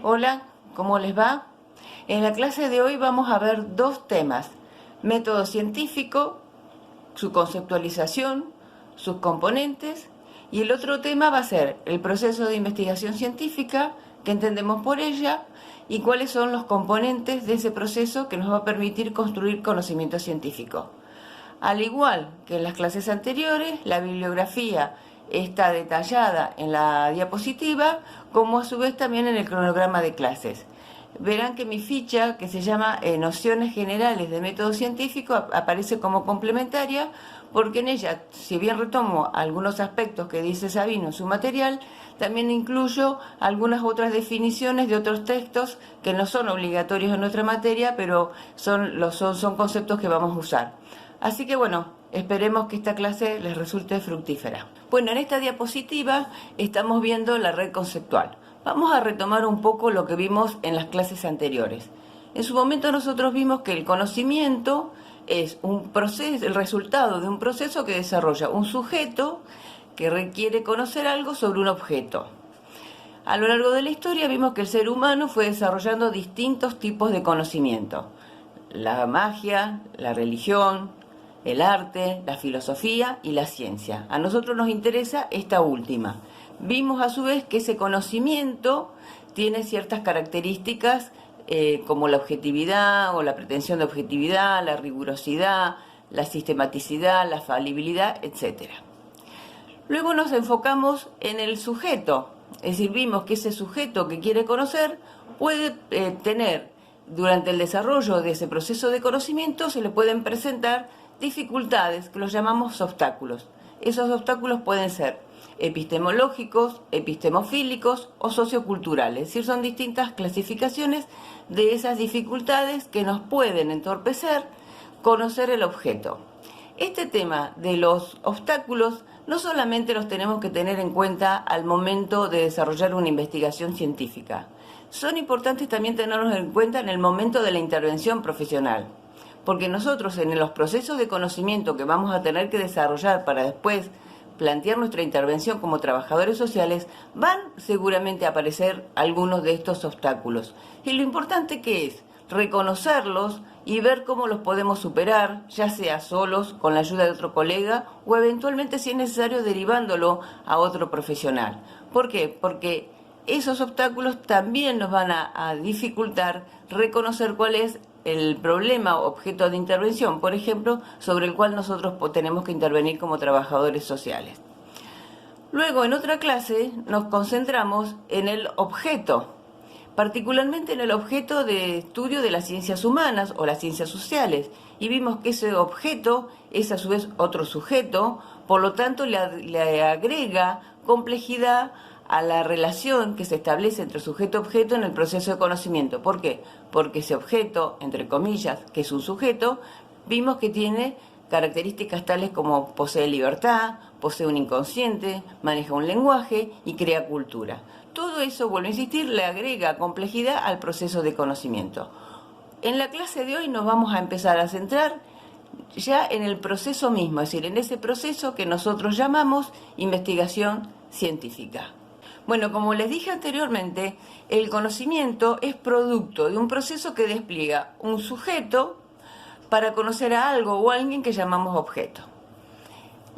Hola, ¿cómo les va? En la clase de hoy vamos a ver dos temas: método científico, su conceptualización, sus componentes, y el otro tema va a ser el proceso de investigación científica, qué entendemos por ella y cuáles son los componentes de ese proceso que nos va a permitir construir conocimiento científico. Al igual que en las clases anteriores, la bibliografía está detallada en la diapositiva, como a su vez también en el cronograma de clases. Verán que mi ficha, que se llama Nociones Generales de Método Científico, aparece como complementaria, porque en ella, si bien retomo algunos aspectos que dice Sabino en su material, también incluyo algunas otras definiciones de otros textos que no son obligatorios en nuestra materia, pero son conceptos que vamos a usar. Así que bueno, esperemos que esta clase les resulte fructífera. Bueno, en esta diapositiva estamos viendo la red conceptual. Vamos a retomar un poco lo que vimos en las clases anteriores. En su momento nosotros vimos que el conocimiento es un proceso, el resultado de un proceso que desarrolla un sujeto que requiere conocer algo sobre un objeto. A lo largo de la historia vimos que el ser humano fue desarrollando distintos tipos de conocimiento: la magia, la religión, el arte, la filosofía y la ciencia. A nosotros nos interesa esta última. Vimos a su vez que ese conocimiento tiene ciertas características como la objetividad o la pretensión de objetividad, la rigurosidad, la sistematicidad, la falibilidad, etc. Luego nos enfocamos en el sujeto, es decir, vimos que ese sujeto que quiere conocer puede tener, durante el desarrollo de ese proceso de conocimiento, se le pueden presentar dificultades que los llamamos obstáculos. Esos obstáculos pueden ser epistemológicos, epistemofílicos o socioculturales, es decir, son distintas clasificaciones de esas dificultades que nos pueden entorpecer conocer el objeto. Este tema de los obstáculos no solamente los tenemos que tener en cuenta al momento de desarrollar una investigación científica, son importantes también tenerlos en cuenta en el momento de la intervención profesional, porque nosotros en los procesos de conocimiento que vamos a tener que desarrollar para después plantear nuestra intervención como trabajadores sociales, van seguramente a aparecer algunos de estos obstáculos. Y lo importante que es reconocerlos y ver cómo los podemos superar, ya sea solos, con la ayuda de otro colega, o eventualmente, si es necesario, derivándolo a otro profesional. ¿Por qué? Porque esos obstáculos también nos van a dificultar reconocer cuál es el problema o objeto de intervención, por ejemplo, sobre el cual nosotros tenemos que intervenir como trabajadores sociales. Luego, en otra clase, nos concentramos en el objeto, particularmente en el objeto de estudio de las ciencias humanas o las ciencias sociales, y vimos que ese objeto es a su vez otro sujeto, por lo tanto le agrega complejidad a la relación que se establece entre sujeto y objeto en el proceso de conocimiento. ¿Por qué? Porque ese objeto, entre comillas, que es un sujeto, vimos que tiene características tales como posee libertad, posee un inconsciente, maneja un lenguaje y crea cultura. Todo eso, vuelvo a insistir, le agrega complejidad al proceso de conocimiento. En la clase de hoy nos vamos a empezar a centrar ya en el proceso mismo, es decir, en ese proceso que nosotros llamamos investigación científica. Bueno, como les dije anteriormente, el conocimiento es producto de un proceso que despliega un sujeto para conocer a algo o a alguien que llamamos objeto.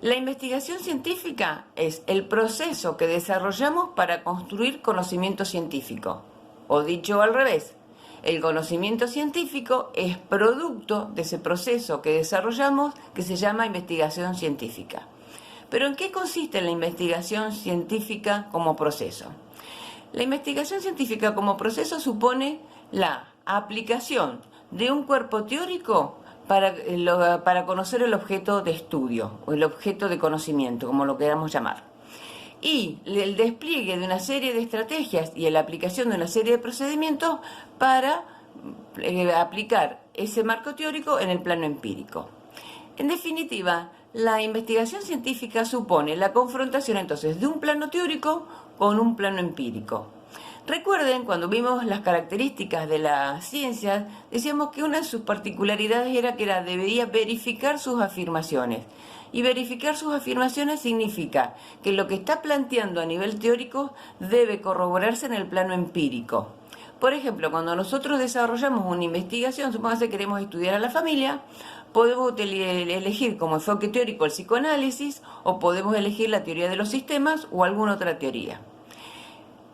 La investigación científica es el proceso que desarrollamos para construir conocimiento científico. O dicho al revés, el conocimiento científico es producto de ese proceso que desarrollamos que se llama investigación científica. ¿Pero en qué consiste la investigación científica como proceso? La investigación científica como proceso supone la aplicación de un cuerpo teórico para conocer el objeto de estudio o el objeto de conocimiento, como lo queramos llamar. Y el despliegue de una serie de estrategias y la aplicación de una serie de procedimientos para aplicar ese marco teórico en el plano empírico. En definitiva, la investigación científica supone la confrontación entonces de un plano teórico con un plano empírico. Recuerden, cuando vimos las características de la ciencia, decíamos que una de sus particularidades era que debía verificar sus afirmaciones. Y verificar sus afirmaciones significa que lo que está planteando a nivel teórico debe corroborarse en el plano empírico. Por ejemplo, cuando nosotros desarrollamos una investigación, supongamos que queremos estudiar a la familia, podemos elegir como enfoque teórico el psicoanálisis o podemos elegir la teoría de los sistemas o alguna otra teoría.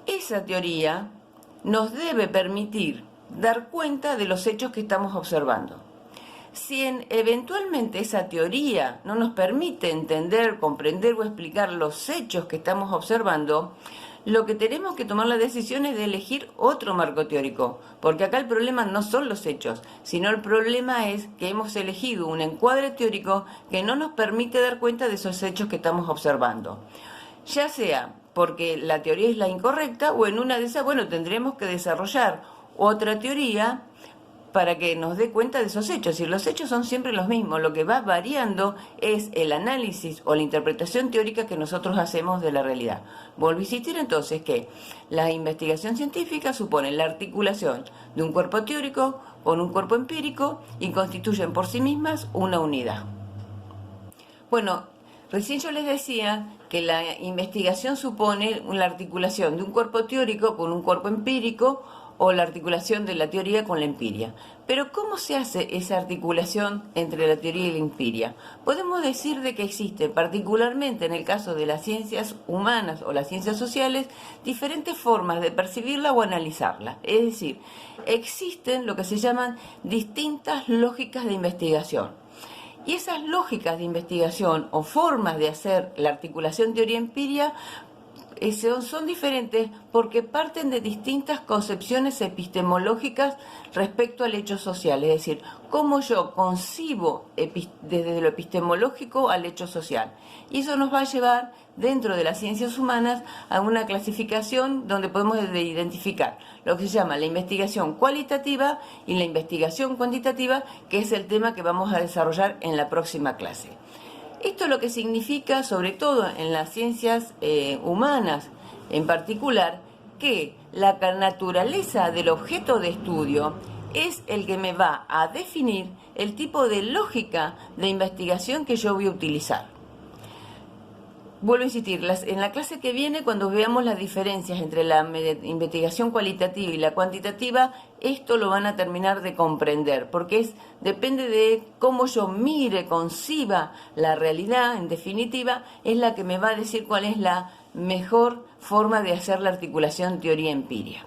Esa teoría nos debe permitir dar cuenta de los hechos que estamos observando. Si eventualmente esa teoría no nos permite entender, comprender o explicar los hechos que estamos observando, lo que tenemos que tomar la decisión es de elegir otro marco teórico, porque acá el problema no son los hechos, sino el problema es que hemos elegido un encuadre teórico que no nos permite dar cuenta de esos hechos que estamos observando. Ya sea porque la teoría es la incorrecta o en una de esas, bueno, tendremos que desarrollar otra teoría para que nos dé cuenta de esos hechos. Y los hechos son siempre los mismos, lo que va variando es el análisis o la interpretación teórica que nosotros hacemos de la realidad. Vuelvo a insistir entonces que la investigación científica supone la articulación de un cuerpo teórico con un cuerpo empírico y constituyen por sí mismas una unidad. Bueno, recién yo les decía que la investigación supone la articulación de un cuerpo teórico con un cuerpo empírico o la articulación de la teoría con la empiria. Pero ¿cómo se hace esa articulación entre la teoría y la empiria? Podemos decir de que existe, particularmente en el caso de las ciencias humanas o las ciencias sociales, diferentes formas de percibirla o analizarla. Es decir, existen lo que se llaman distintas lógicas de investigación. Y esas lógicas de investigación o formas de hacer la articulación teoría-empiria son diferentes porque parten de distintas concepciones epistemológicas respecto al hecho social, es decir, cómo yo concibo desde lo epistemológico al hecho social. Y eso nos va a llevar dentro de las ciencias humanas a una clasificación donde podemos identificar lo que se llama la investigación cualitativa y la investigación cuantitativa, que es el tema que vamos a desarrollar en la próxima clase. Esto lo que significa, sobre todo en las ciencias humanas en particular, que la naturaleza del objeto de estudio es el que me va a definir el tipo de lógica de investigación que yo voy a utilizar. Vuelvo a insistir, en la clase que viene, cuando veamos las diferencias entre la investigación cualitativa y la cuantitativa, esto lo van a terminar de comprender, porque depende de cómo yo mire, conciba la realidad, en definitiva, es la que me va a decir cuál es la mejor forma de hacer la articulación teoría-empiria.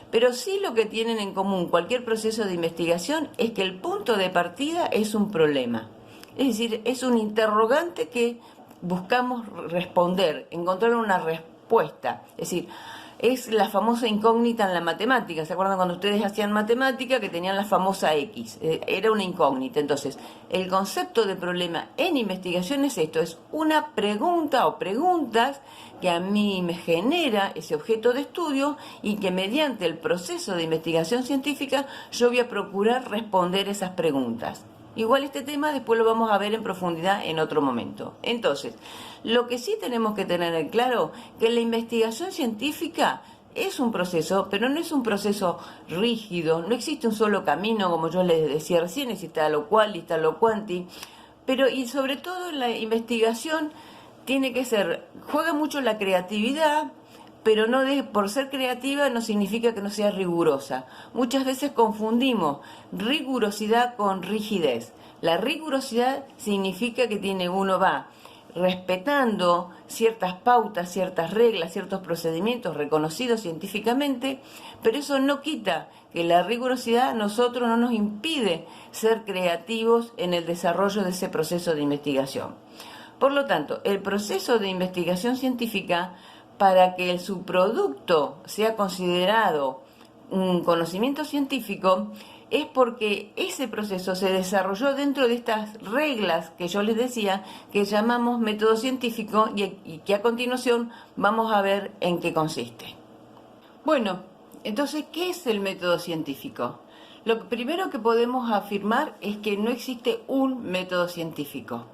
Pero sí lo que tienen en común cualquier proceso de investigación es que el punto de partida es un problema, es decir, es un interrogante que buscamos responder, encontrar una respuesta. Es decir, es la famosa incógnita en la matemática. ¿Se acuerdan cuando ustedes hacían matemática que tenían la famosa X? Era una incógnita. Entonces, el concepto de problema en investigación es esto, es una pregunta o preguntas que a mí me genera ese objeto de estudio y que mediante el proceso de investigación científica yo voy a procurar responder esas preguntas. Igual este tema después lo vamos a ver en profundidad en otro momento. Entonces, lo que sí tenemos que tener en claro que la investigación científica es un proceso, pero no es un proceso rígido, no existe un solo camino, como yo les decía recién, existe lo cual y está lo cuanti, pero y sobre todo la investigación tiene que ser, juega mucho la creatividad, pero no por ser creativa no significa que no sea rigurosa. Muchas veces confundimos rigurosidad con rigidez. La rigurosidad significa que uno va respetando ciertas pautas, ciertas reglas, ciertos procedimientos reconocidos científicamente, pero eso no quita que la rigurosidad a nosotros no nos impide ser creativos en el desarrollo de ese proceso de investigación. Por lo tanto, el proceso de investigación científica, para que su producto sea considerado un conocimiento científico, es porque ese proceso se desarrolló dentro de estas reglas que yo les decía, que llamamos método científico y que a continuación vamos a ver en qué consiste. Bueno, entonces, ¿qué es el método científico? Lo primero que podemos afirmar es que no existe un método científico.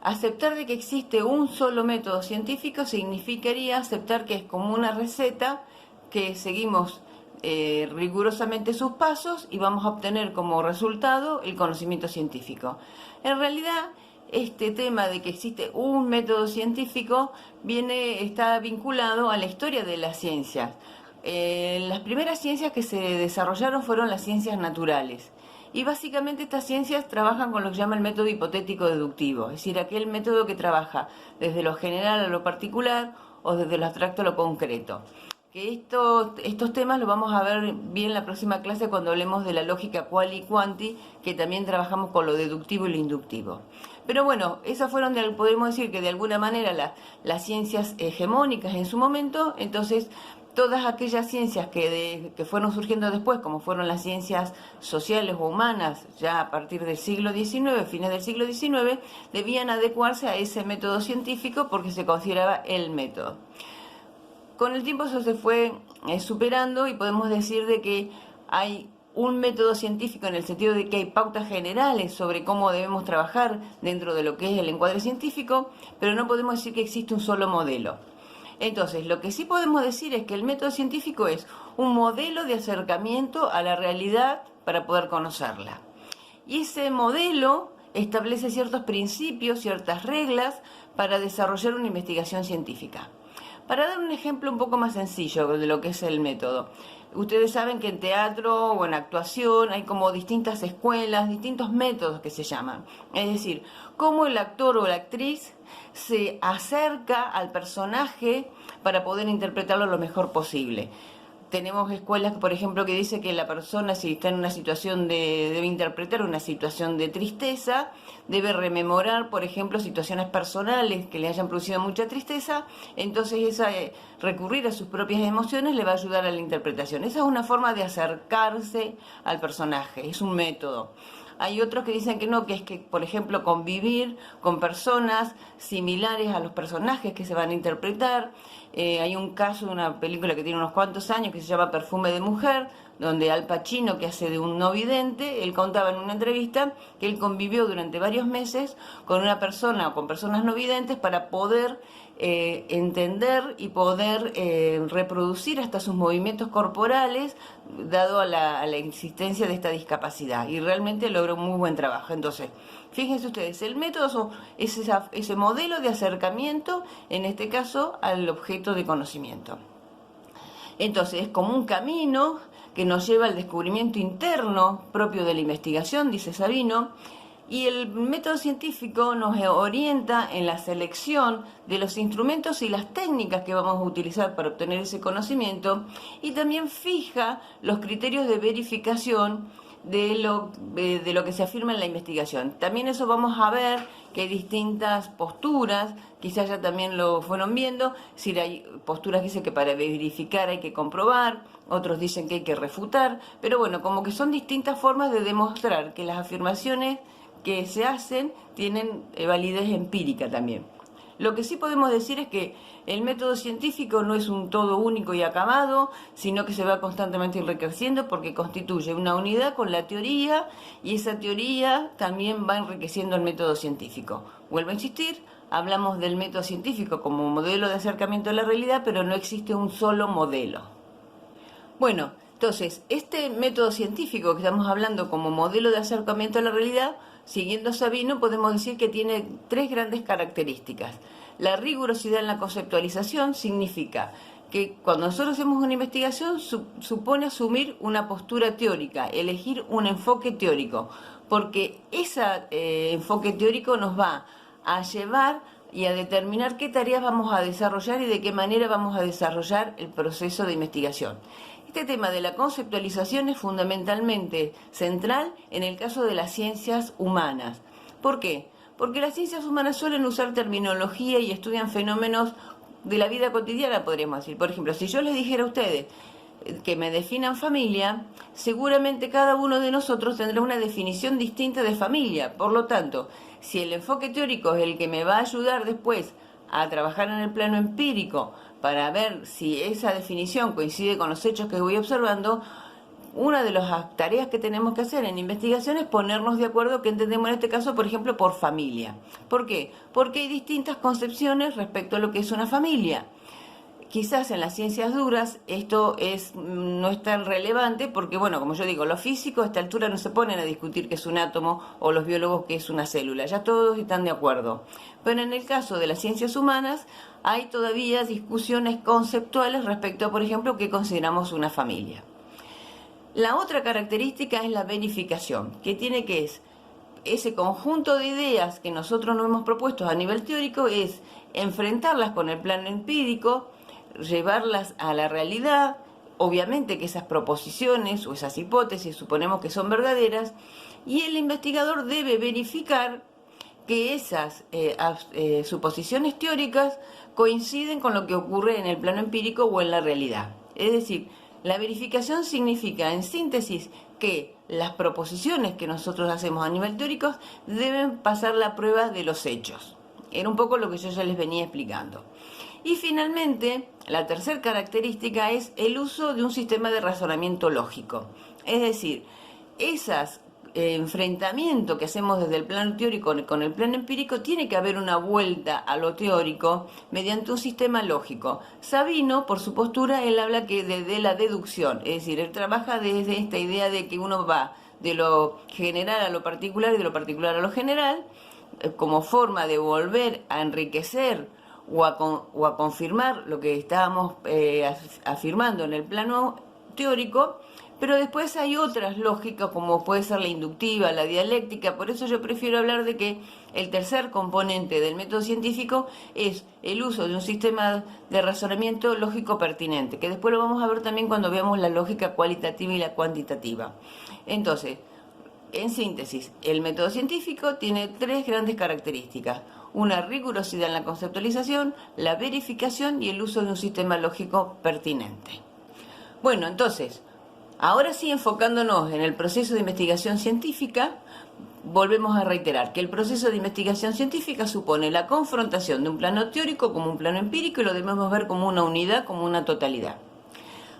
Aceptar de que existe un solo método científico significaría aceptar que es como una receta que seguimos rigurosamente sus pasos y vamos a obtener como resultado el conocimiento científico. En realidad, este tema de que existe un método científico está vinculado a la historia de las ciencias. las primeras ciencias que se desarrollaron fueron las ciencias naturales. Y básicamente estas ciencias trabajan con lo que se llama el método hipotético deductivo, es decir, aquel método que trabaja desde lo general a lo particular o desde lo abstracto a lo concreto. Que estos temas los vamos a ver bien en la próxima clase cuando hablemos de la lógica quali y quanti, que también trabajamos con lo deductivo y lo inductivo. Pero bueno, esas fueron, podemos decir que de alguna manera las ciencias hegemónicas en su momento. Entonces todas aquellas ciencias que fueron surgiendo después, como fueron las ciencias sociales o humanas, ya a partir del siglo XIX, fines del siglo XIX, debían adecuarse a ese método científico porque se consideraba el método. Con el tiempo eso se fue superando y podemos decir de que hay un método científico en el sentido de que hay pautas generales sobre cómo debemos trabajar dentro de lo que es el encuadre científico, pero no podemos decir que existe un solo modelo. Entonces, lo que sí podemos decir es que el método científico es un modelo de acercamiento a la realidad para poder conocerla. Y ese modelo establece ciertos principios, ciertas reglas para desarrollar una investigación científica. Para dar un ejemplo un poco más sencillo de lo que es el método, ustedes saben que en teatro o en actuación hay como distintas escuelas, distintos métodos que se llaman. Es decir, cómo el actor o la actriz se acerca al personaje para poder interpretarlo lo mejor posible. Tenemos escuelas, por ejemplo, que dice que la persona, si está en una situación debe interpretar una situación de tristeza, debe rememorar, por ejemplo, situaciones personales que le hayan producido mucha tristeza, entonces recurrir a sus propias emociones le va a ayudar a la interpretación. Esa es una forma de acercarse al personaje, es un método. Hay otros que dicen que no, que es que, por ejemplo, convivir con personas similares a los personajes que se van a interpretar. Hay un caso de una película que tiene unos cuantos años que se llama Perfume de Mujer, donde Al Pacino, que hace de un no vidente, él contaba en una entrevista que él convivió durante varios meses con una persona o con personas no videntes para poder entender y poder reproducir hasta sus movimientos corporales dado a la existencia de esta discapacidad, y realmente logró un muy buen trabajo. Entonces, fíjense ustedes, el método es ese modelo de acercamiento, en este caso, al objeto de conocimiento. Entonces, es como un camino que nos lleva al descubrimiento interno propio de la investigación, dice Sabino, y el método científico nos orienta en la selección de los instrumentos y las técnicas que vamos a utilizar para obtener ese conocimiento, y también fija los criterios de verificación de lo que se afirma en la investigación. También eso vamos a ver que hay distintas posturas, quizás ya también lo fueron viendo, si hay posturas que dicen que para verificar hay que comprobar, otros dicen que hay que refutar, pero bueno, como que son distintas formas de demostrar que las afirmaciones que se hacen tienen validez empírica también. Lo que sí podemos decir es que el método científico no es un todo único y acabado, sino que se va constantemente enriqueciendo porque constituye una unidad con la teoría, y esa teoría también va enriqueciendo el método científico. Vuelvo a insistir, hablamos del método científico como modelo de acercamiento a la realidad, pero no existe un solo modelo. Bueno, entonces, este método científico que estamos hablando como modelo de acercamiento a la realidad, siguiendo a Sabino, podemos decir que tiene tres grandes características. La rigurosidad en la conceptualización significa que cuando nosotros hacemos una investigación supone asumir una postura teórica, elegir un enfoque teórico, porque ese enfoque teórico nos va a llevar y a determinar qué tareas vamos a desarrollar y de qué manera vamos a desarrollar el proceso de investigación. Este tema de la conceptualización es fundamentalmente central en el caso de las ciencias humanas. ¿Por qué? Porque las ciencias humanas suelen usar terminología y estudian fenómenos de la vida cotidiana, podríamos decir. Por ejemplo, si yo les dijera a ustedes que me definan familia, seguramente cada uno de nosotros tendrá una definición distinta de familia. Por lo tanto, si el enfoque teórico es el que me va a ayudar después a trabajar en el plano empírico para ver si esa definición coincide con los hechos que voy observando, una de las tareas que tenemos que hacer en investigación es ponernos de acuerdo qué entendemos en este caso, por ejemplo, por familia. ¿Por qué? Porque hay distintas concepciones respecto a lo que es una familia. Quizás en las ciencias duras esto no es tan relevante porque, bueno, como yo digo, los físicos a esta altura no se ponen a discutir qué es un átomo o los biólogos qué es una célula, ya todos están de acuerdo. Pero en el caso de las ciencias humanas hay todavía discusiones conceptuales respecto a, por ejemplo, qué consideramos una familia. La otra característica es la verificación, que tiene que es ese conjunto de ideas que nosotros nos hemos propuesto a nivel teórico, es enfrentarlas con el plano empírico, llevarlas a la realidad. Obviamente que esas proposiciones o esas hipótesis suponemos que son verdaderas y el investigador debe verificar que esas suposiciones teóricas coinciden con lo que ocurre en el plano empírico o en la realidad. Es decir, la verificación significa, en síntesis, que las proposiciones que nosotros hacemos a nivel teórico deben pasar la prueba de los hechos. Era un poco lo que yo ya les venía explicando. Y finalmente, la tercera característica es el uso de un sistema de razonamiento lógico. Es decir, esos enfrentamientos que hacemos desde el plano teórico con el plano empírico, tiene que haber una vuelta a lo teórico mediante un sistema lógico. Sabino, por su postura, él habla de la deducción, es decir, él trabaja desde esta idea de que uno va de lo general a lo particular y de lo particular a lo general, como forma de volver a enriquecer o a confirmar lo que estábamos afirmando en el plano teórico, pero después hay otras lógicas como puede ser la inductiva, la dialéctica. Por eso yo prefiero hablar de que el tercer componente del método científico es el uso de un sistema de razonamiento lógico pertinente, que después lo vamos a ver también cuando veamos la lógica cualitativa y la cuantitativa. Entonces, en síntesis, el método científico tiene tres grandes características: una rigurosidad en la conceptualización, la verificación y el uso de un sistema lógico pertinente. Bueno, entonces, ahora sí, enfocándonos en el proceso de investigación científica, volvemos a reiterar que el proceso de investigación científica supone la confrontación de un plano teórico como un plano empírico y lo debemos ver como una unidad, como una totalidad.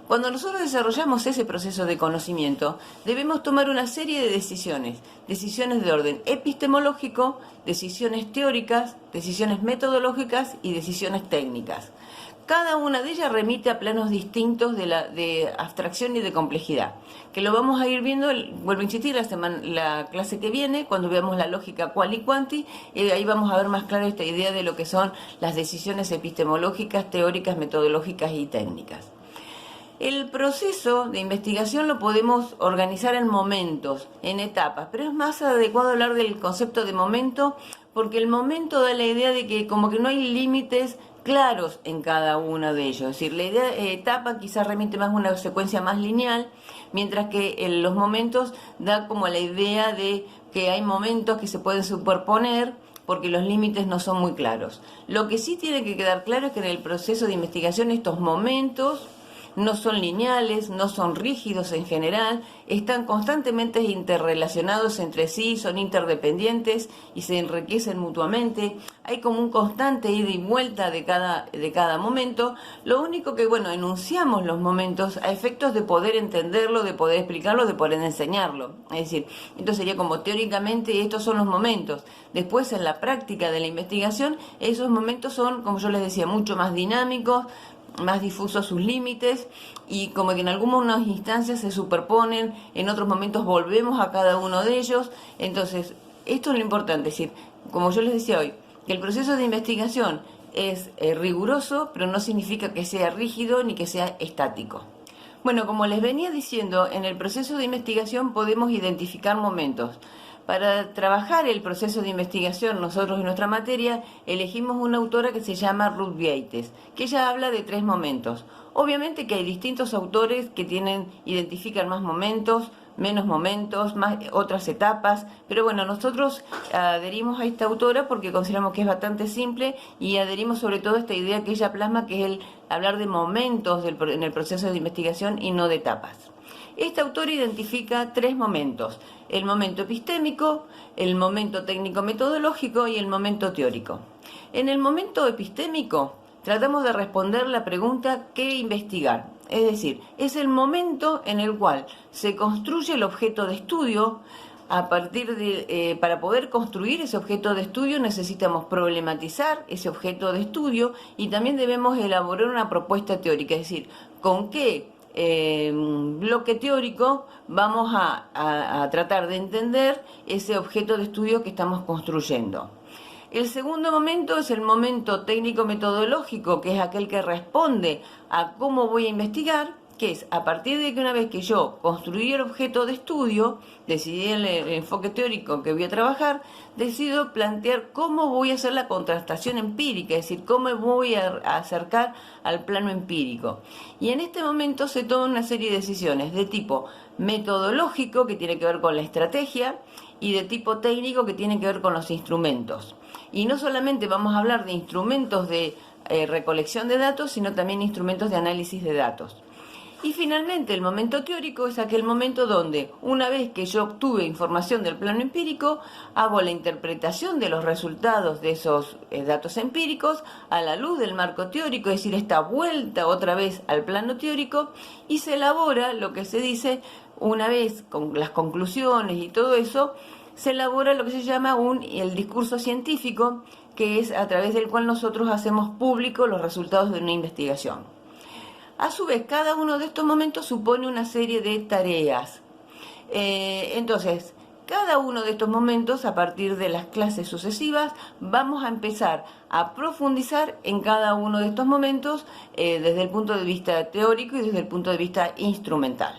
Cuando nosotros desarrollamos ese proceso de conocimiento, debemos tomar una serie de decisiones de orden epistemológico, decisiones teóricas, decisiones metodológicas y decisiones técnicas. Cada una de ellas remite a planos distintos de abstracción y de complejidad, que lo vamos a ir viendo, vuelvo a insistir, la clase que viene, cuando veamos la lógica quali y quanti, ahí vamos a ver más claro esta idea de lo que son las decisiones epistemológicas, teóricas, metodológicas y técnicas. El proceso de investigación lo podemos organizar en momentos, en etapas, pero es más adecuado hablar del concepto de momento, porque el momento da la idea de que como que no hay límites claros en cada uno de ellos. Es decir, la idea de etapa quizás remite más a una secuencia más lineal, mientras que en los momentos da como la idea de que hay momentos que se pueden superponer porque los límites no son muy claros. Lo que sí tiene que quedar claro es que en el proceso de investigación estos momentos no son lineales, no son rígidos en general, están constantemente interrelacionados entre sí, son interdependientes y se enriquecen mutuamente. Hay como un constante ida y vuelta de cada momento. Lo único que, bueno, enunciamos los momentos a efectos de poder entenderlo, de poder explicarlo, de poder enseñarlo. Es decir, entonces sería como teóricamente estos son los momentos. Después en la práctica de la investigación, esos momentos son, como yo les decía, mucho más dinámicos, más difusos sus límites y como que en algunas instancias se superponen, en otros momentos volvemos a cada uno de ellos. Entonces, esto es lo importante, es decir, como yo les decía hoy, que el proceso de investigación es riguroso, pero no significa que sea rígido ni que sea estático. Bueno, como les venía diciendo, en el proceso de investigación podemos identificar momentos. Para trabajar el proceso de investigación, nosotros en nuestra materia elegimos una autora que se llama Ruth Vieites, que ella habla de 3 momentos. Obviamente que hay distintos autores que identifican más momentos, menos momentos, más otras etapas, pero bueno, nosotros adherimos a esta autora porque consideramos que es bastante simple y adherimos sobre todo a esta idea que ella plasma, que es el hablar de momentos en el proceso de investigación y no de etapas. Este autor identifica 3 momentos: el momento epistémico, el momento técnico-metodológico y el momento teórico. En el momento epistémico tratamos de responder la pregunta ¿qué investigar? Es decir, es el momento en el cual se construye el objeto de estudio A partir de, para poder construir ese objeto de estudio necesitamos problematizar ese objeto de estudio y también debemos elaborar una propuesta teórica, es decir, con qué bloque teórico vamos a tratar de entender ese objeto de estudio que estamos construyendo. El segundo momento es el momento técnico-metodológico, que es aquel que responde a cómo voy a investigar, que es a partir de que una vez que yo construí el objeto de estudio, decidí el enfoque teórico que voy a trabajar, decido plantear cómo voy a hacer la contrastación empírica, es decir, cómo me voy a acercar al plano empírico. Y en este momento se toman una serie de decisiones de tipo metodológico, que tiene que ver con la estrategia, y de tipo técnico, que tiene que ver con los instrumentos. Y no solamente vamos a hablar de instrumentos de recolección de datos, sino también instrumentos de análisis de datos. Y finalmente el momento teórico es aquel momento donde, una vez que yo obtuve información del plano empírico, hago la interpretación de los resultados de esos datos empíricos a la luz del marco teórico, es decir, esta vuelta otra vez al plano teórico, y se elabora lo que se dice, una vez con las conclusiones y todo eso, se elabora lo que se llama el discurso científico, que es a través del cual nosotros hacemos público los resultados de una investigación. A su vez, cada uno de estos momentos supone una serie de tareas. Entonces, cada uno de estos momentos, a partir de las clases sucesivas, vamos a empezar a profundizar en cada uno de estos momentos desde el punto de vista teórico y desde el punto de vista instrumental.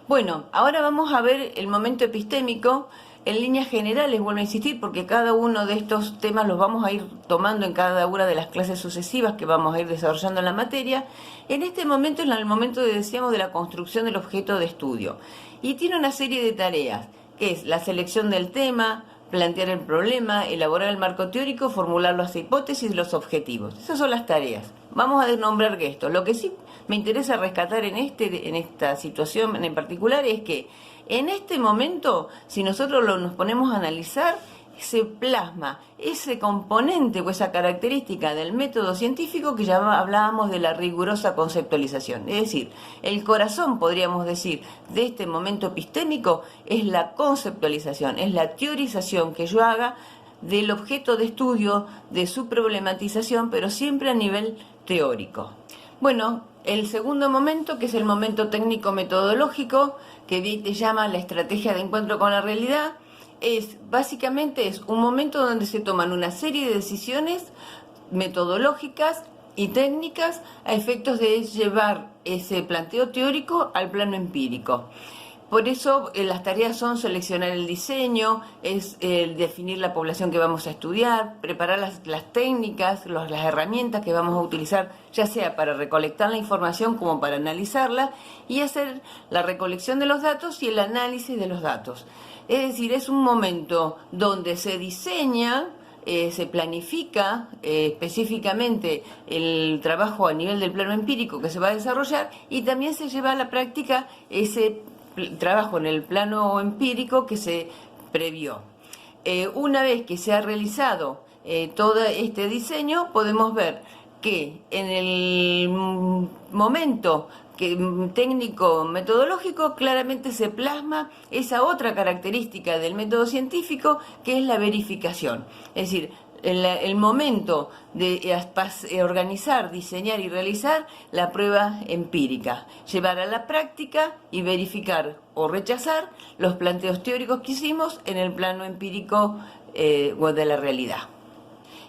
Bueno, ahora vamos a ver el momento epistémico. En líneas generales, vuelvo a insistir, porque cada uno de estos temas los vamos a ir tomando en cada una de las clases sucesivas que vamos a ir desarrollando en la materia. En este momento es el momento, decíamos, de la construcción del objeto de estudio. Y tiene una serie de tareas, que es la selección del tema, plantear el problema, elaborar el marco teórico, formular las hipótesis y los objetivos. Esas son las tareas. Vamos a desnombrar esto. Lo que sí me interesa rescatar en esta situación en particular es que en este momento, si nosotros nos ponemos a analizar, se plasma ese componente o esa característica del método científico que ya hablábamos de la rigurosa conceptualización. Es decir, el corazón, podríamos decir, de este momento epistémico es la conceptualización, es la teorización que yo haga del objeto de estudio, de su problematización, pero siempre a nivel teórico. Bueno, el segundo momento, que es el momento técnico-metodológico, que Viete llama la estrategia de encuentro con la realidad, básicamente es un momento donde se toman una serie de decisiones metodológicas y técnicas a efectos de llevar ese planteo teórico al plano empírico. Por eso las tareas son seleccionar el diseño, definir la población que vamos a estudiar, preparar las técnicas, las herramientas que vamos a utilizar, ya sea para recolectar la información como para analizarla, y hacer la recolección de los datos y el análisis de los datos. Es decir, es un momento donde se diseña, se planifica específicamente el trabajo a nivel del plano empírico que se va a desarrollar, y también se lleva a la práctica ese trabajo en el plano empírico que se previó. Una vez que se ha realizado todo este diseño, podemos ver que en el momento técnico metodológico claramente se plasma esa otra característica del método científico, que es la verificación. Es decir, el momento de organizar, diseñar y realizar la prueba empírica, llevar a la práctica y verificar o rechazar los planteos teóricos que hicimos en el plano empírico o de la realidad.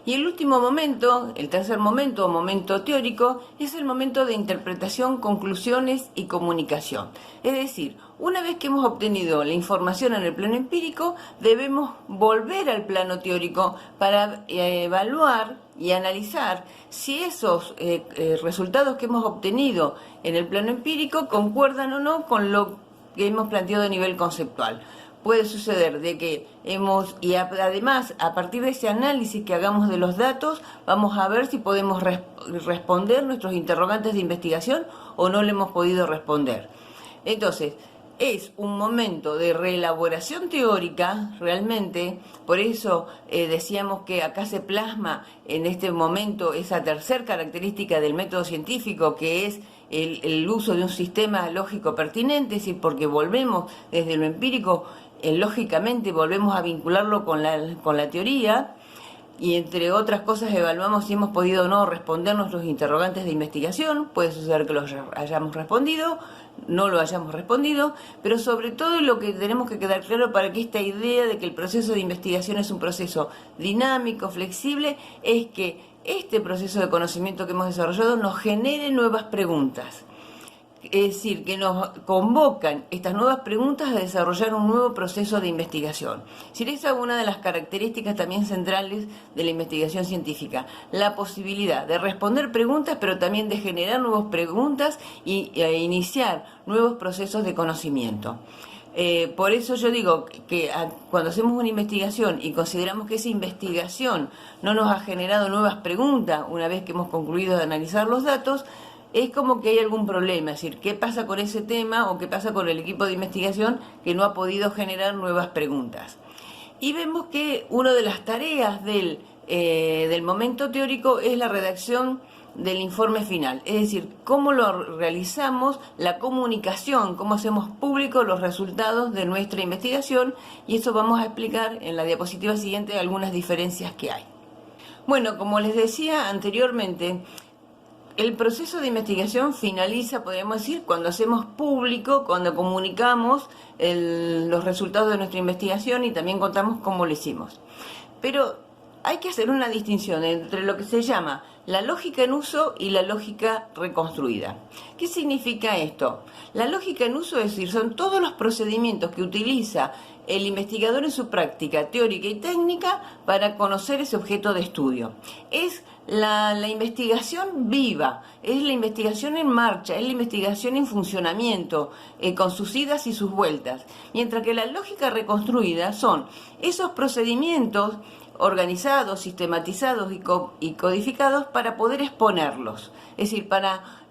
Y el último momento, el tercer momento o momento teórico, es el momento de interpretación, conclusiones y comunicación. Es decir, una vez que hemos obtenido la información en el plano empírico, debemos volver al plano teórico para evaluar y analizar si esos resultados que hemos obtenido en el plano empírico concuerdan o no con lo que hemos planteado a nivel conceptual. Puede suceder de que además, a partir de ese análisis que hagamos de los datos, vamos a ver si podemos responder nuestros interrogantes de investigación o no le hemos podido responder. Entonces, es un momento de reelaboración teórica, realmente, por eso decíamos que acá se plasma en este momento esa tercera característica del método científico, que es el uso de un sistema lógico pertinente, es decir, porque volvemos desde lo empírico, lógicamente volvemos a vincularlo con la teoría, y entre otras cosas evaluamos si hemos podido o no responder nuestros interrogantes de investigación. Puede suceder que los hayamos respondido, no lo hayamos respondido, pero sobre todo lo que tenemos que quedar claro para que esta idea de que el proceso de investigación es un proceso dinámico, flexible, es que este proceso de conocimiento que hemos desarrollado nos genere nuevas preguntas. Es decir, que nos convocan estas nuevas preguntas a desarrollar un nuevo proceso de investigación. Es decir, esa es una de las características también centrales de la investigación científica, la posibilidad de responder preguntas, pero también de generar nuevas preguntas e iniciar nuevos procesos de conocimiento. Por eso yo digo que cuando hacemos una investigación y consideramos que esa investigación no nos ha generado nuevas preguntas una vez que hemos concluido de analizar los datos, es como que hay algún problema, es decir, ¿qué pasa con ese tema o qué pasa con el equipo de investigación que no ha podido generar nuevas preguntas? Y vemos que una de las tareas del momento teórico es la redacción del informe final, es decir, cómo lo realizamos, la comunicación, cómo hacemos públicos los resultados de nuestra investigación, y eso vamos a explicar en la diapositiva siguiente algunas diferencias que hay. Bueno, como les decía anteriormente, el proceso de investigación finaliza, podríamos decir, cuando hacemos público, cuando comunicamos los resultados de nuestra investigación y también contamos cómo lo hicimos. Pero hay que hacer una distinción entre lo que se llama la lógica en uso y la lógica reconstruida. ¿Qué significa esto? La lógica en uso, es decir, son todos los procedimientos que utiliza el investigador en su práctica teórica y técnica para conocer ese objeto de estudio. Es la investigación viva, es la investigación en marcha, es la investigación en funcionamiento, con sus idas y sus vueltas. Mientras que la lógica reconstruida son esos procedimientos organizados, sistematizados y codificados para poder exponerlos. Es decir,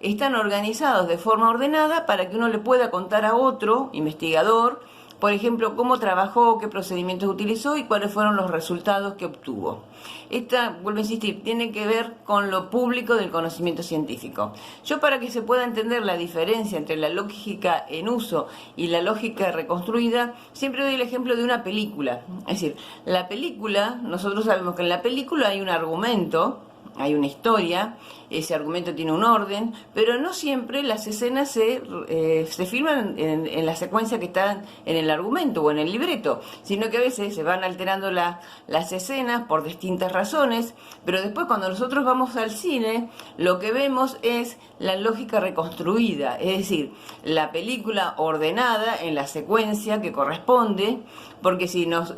están organizados de forma ordenada para que uno le pueda contar a otro investigador, por ejemplo, cómo trabajó, qué procedimientos utilizó y cuáles fueron los resultados que obtuvo. Esta, vuelvo a insistir, tiene que ver con lo público del conocimiento científico. Yo, para que se pueda entender la diferencia entre la lógica en uso y la lógica reconstruida, siempre doy el ejemplo de una película. Es decir, la película, nosotros sabemos que en la película hay un argumento, hay una historia, ese argumento tiene un orden, pero no siempre las escenas se filman en la secuencia que está en el argumento o en el libreto, sino que a veces se van alterando las escenas por distintas razones, pero después cuando nosotros vamos al cine, lo que vemos es la lógica reconstruida, es decir, la película ordenada en la secuencia que corresponde, porque si nos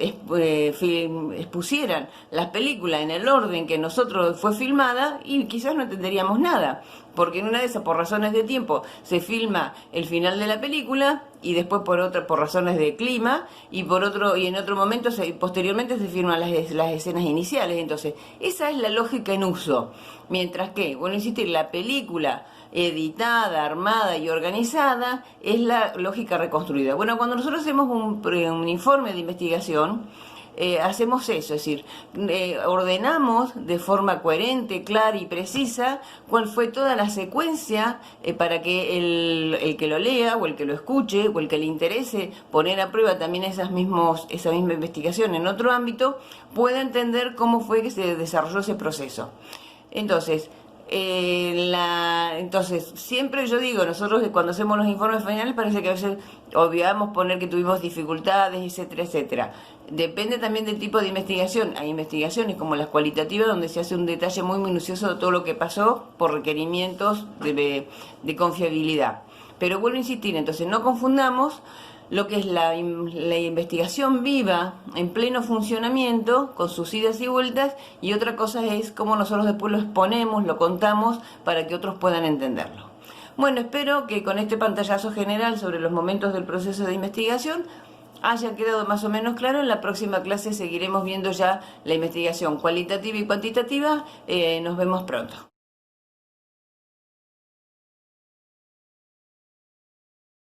expusieran las películas en el orden que nosotros fue filmada, y quizás no entenderíamos nada, porque en una de esas, por razones de tiempo, se filma el final de la película y después por razones de clima, y en otro momento posteriormente se filman las escenas iniciales. Entonces, esa es la lógica en uso. Mientras que, bueno, insistir, la película editada, armada y organizada es la lógica reconstruida. Bueno, cuando nosotros hacemos un informe de investigación, hacemos eso, es decir, ordenamos de forma coherente, clara y precisa cuál fue toda la secuencia para que el que lo lea o el que lo escuche o el que le interese poner a prueba también esa misma investigación en otro ámbito pueda entender cómo fue que se desarrolló ese proceso. Entonces, siempre yo digo, nosotros cuando hacemos los informes finales parece que a veces obviamos poner que tuvimos dificultades, etcétera, etcétera. Depende también del tipo de investigación. Hay investigaciones como las cualitativas donde se hace un detalle muy minucioso de todo lo que pasó por requerimientos de confiabilidad. Pero vuelvo a insistir, entonces no confundamos lo que es la investigación viva, en pleno funcionamiento, con sus idas y vueltas, y otra cosa es cómo nosotros después lo exponemos, lo contamos, para que otros puedan entenderlo. Bueno, espero que con este pantallazo general sobre los momentos del proceso de investigación haya quedado más o menos claro. En la próxima clase seguiremos viendo ya la investigación cualitativa y cuantitativa. Nos vemos pronto.